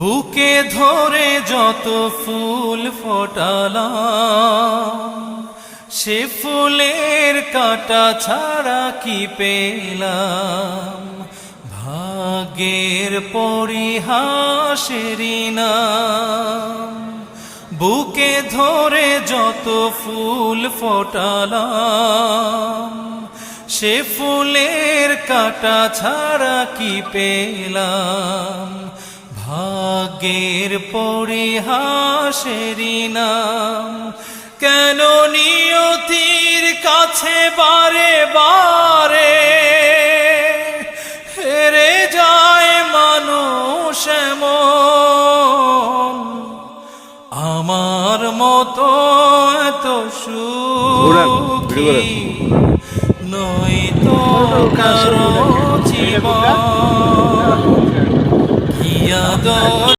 বুকে ধরে যত ফুল ফোটালাম, সে ফুলের কাঁটা ছাড়া কি পেলাম। ভাগ্যের পরিহাসেরই নাম। বুকে ধরে যত ফুল ফোটালাম, সে ফুলের কাঁটা ছাড়া কি পেলাম। ভাগ্যের পরিহাসেরই নাম। কেন নিয়তির কাছে বারে বারে হেরে যায় মানুষ এমন। আমার মতো এত সুখী নই তো কারো জীবন।